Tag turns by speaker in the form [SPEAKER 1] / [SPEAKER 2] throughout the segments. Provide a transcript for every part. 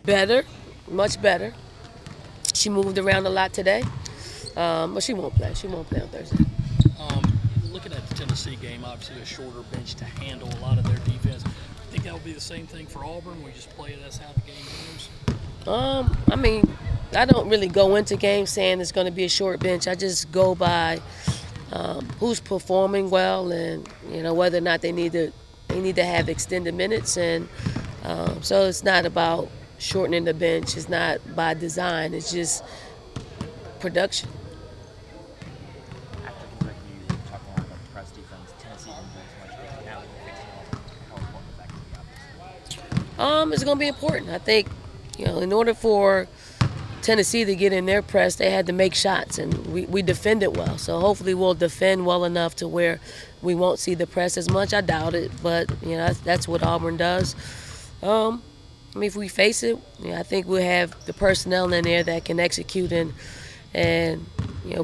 [SPEAKER 1] Better, much better. She moved around a lot today, but she won't play. She won't play on Thursday.
[SPEAKER 2] Looking at the Tennessee game, obviously a shorter bench to handle a lot of their defense. I think that will be the same thing for Auburn. We just play it as how the game goes.
[SPEAKER 1] I mean, I don't really go into games saying it's going to be a short bench. I just go by who's performing well, and whether or not they need to have extended minutes, and so it's not about shortening the bench. It's not by design. It's just production.
[SPEAKER 3] After Kentucky, you talked a lot about the press defense. Tennessee didn't do as much, but now we're fixing it. How important is that going to be, obviously?
[SPEAKER 1] It's going to be important. I think, in order for Tennessee to get in their press, they had to make shots, and we defended well. So hopefully we'll defend well enough to where we won't see the press as much. I doubt it, but that's what Auburn does. I mean, if we face it, I think we'll have the personnel in there that can execute and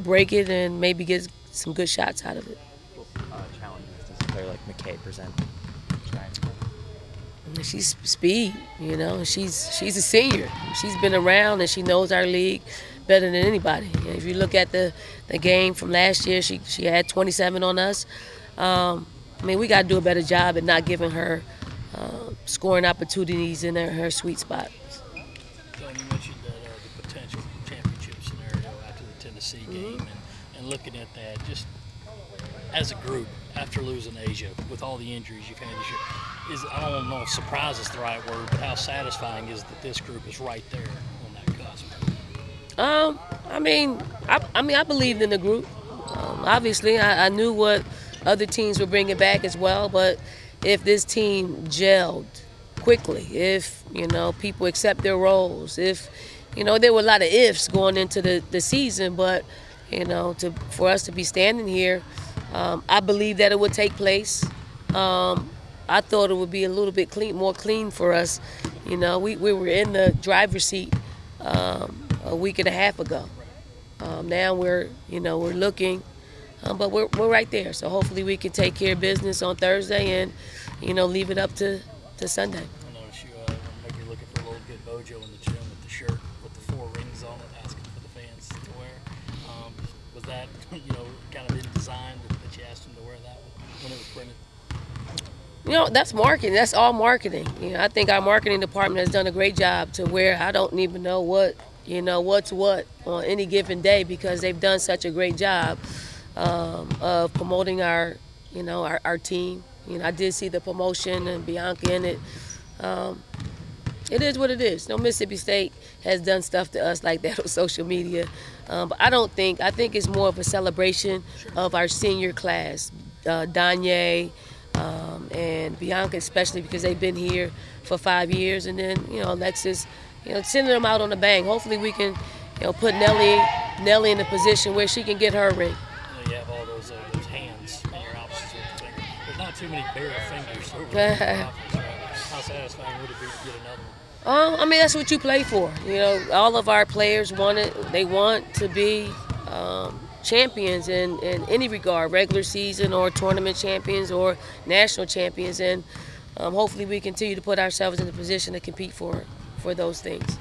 [SPEAKER 1] break it and maybe get some good shots out of it.
[SPEAKER 3] What challenges does a player like McKay present?
[SPEAKER 1] She's speed, she's a senior. She's been around and she knows our league better than anybody. If you look at the game from last year, she had 27 on us. I mean, we got to do a better job at not giving her scoring opportunities in her sweet spot.
[SPEAKER 2] John, you mentioned the potential championship scenario after the Tennessee game, and looking at that, just as a group, after losing Asia, with all the injuries you've had this year, I don't know if surprise is the right word, but how satisfying is that this group is right there on that cusp?
[SPEAKER 1] I believed in the group. Obviously, I knew what other teams were bringing back as well, but if this team gelled quickly, if people accept their roles, if there were a lot of ifs going into the season, but for us to be standing here, I believe that it would take place. I thought it would be a little bit more clean for us. We were in the driver's seat a week and a half ago. Now we're looking. But we're right there, so hopefully we can take care of business on Thursday and, leave it up to Sunday.
[SPEAKER 2] I noticed you maybe looking for a little good mojo in the gym with the shirt with the 4 rings on it, asking for the fans to wear. Was that, kind of in design that you asked them to wear that when it was printed?
[SPEAKER 1] That's marketing. That's all marketing. I think our marketing department has done a great job to where I don't even know what's what on any given day, because they've done such a great job of promoting our team. I did see the promotion and Bianca in it. It is what it is. No, Mississippi State has done stuff to us like that on social media. But I think it's more of a celebration of our senior class. Danye and Bianca especially, because they've been here for 5 years. And then, Alexis, sending them out on a bang. Hopefully we can, put Nellie in a position where she can get her ring.
[SPEAKER 2] You have all those hands in your offices with the finger. There's not too many bare fingers over the office, right? How satisfying would it be to get another one?
[SPEAKER 1] That's what you play for. All of our players want to be champions in any regard, regular season or tournament champions or national champions, and hopefully we continue to put ourselves in a position to compete for those things.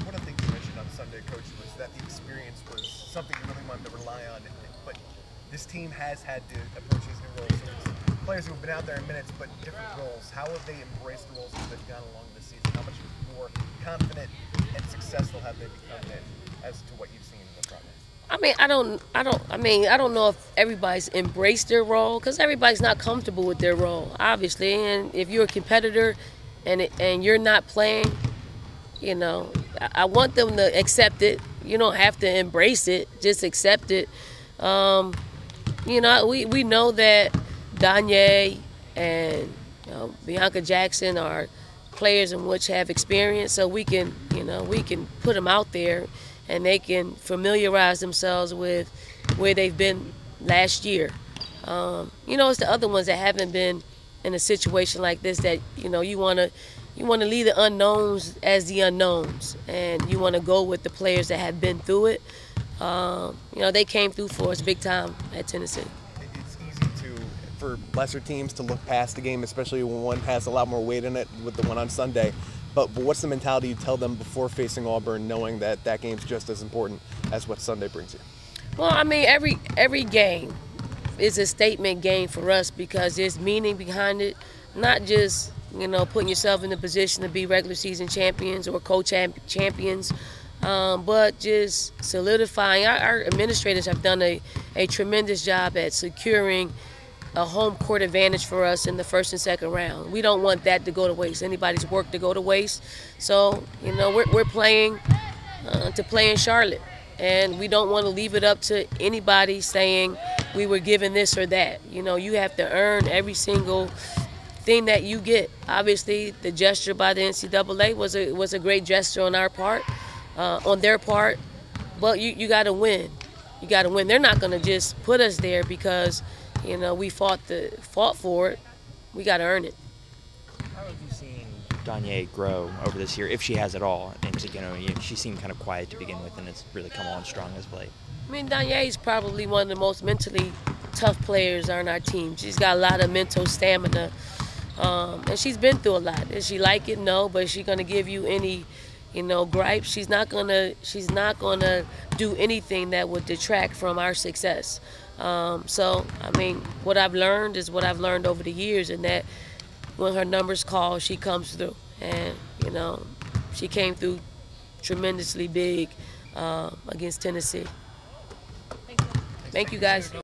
[SPEAKER 4] One of the things you mentioned on Sunday, Coach, was that the experience was something you really wanted to rely on, but this team has had to approach these new roles. So it's players who have been out there in minutes, but different roles. How have they embraced the roles as they've gone along this season? How much more confident and successful have they become as to what you've seen in the progress?
[SPEAKER 1] I don't know if everybody's embraced their role, because everybody's not comfortable with their role, obviously. And if you're a competitor and you're not playing, I want them to accept it. You don't have to embrace it, just accept it. We know that Danye and Bianca Jackson are players in which have experience, so we can put them out there and they can familiarize themselves with where they've been last year. It's the other ones that haven't been in a situation like this that you want to leave the unknowns as the unknowns, and you want to go with the players that have been through it. They came through for us big time at Tennessee.
[SPEAKER 4] It's easy for lesser teams to look past the game, especially when one has a lot more weight in it with the one on Sunday. But what's the mentality you tell them before facing Auburn, knowing that that game's just as important as what Sunday brings you?
[SPEAKER 1] Well, I mean, every game is a statement game for us because there's meaning behind it, not just, you know, putting yourself in the position to be regular season champions or co-champions, but just solidifying. Our administrators have done a tremendous job at securing a home court advantage for us in the first and second round. We don't want that to go to waste, anybody's work to go to waste. So, you know, we're playing to play in Charlotte, and we don't want to leave it up to anybody saying we were given this or that. You know, you have to earn every single thing that you get. Obviously, the gesture by the NCAA was a great gesture on our part, on their part, but you got to win. You got to win. They're not going to just put us there because, you know, we fought for it. We got to earn it.
[SPEAKER 3] How have you seen Danye grow over this year, if she has at all? And you know, she seemed kind of quiet to begin with, and it's really come on strong as of late.
[SPEAKER 1] I mean, Danye is probably one of the most mentally tough players on our team. She's got a lot of mental stamina, and she's been through a lot. Does she like it? No, but is she gonna give you any, you know, gripes? She's not gonna do anything that would detract from our success. So, I mean, what I've learned is what I've learned over the years, and that when her numbers call, she comes through. And, you know, she came through tremendously big against Tennessee. Thank you, guys.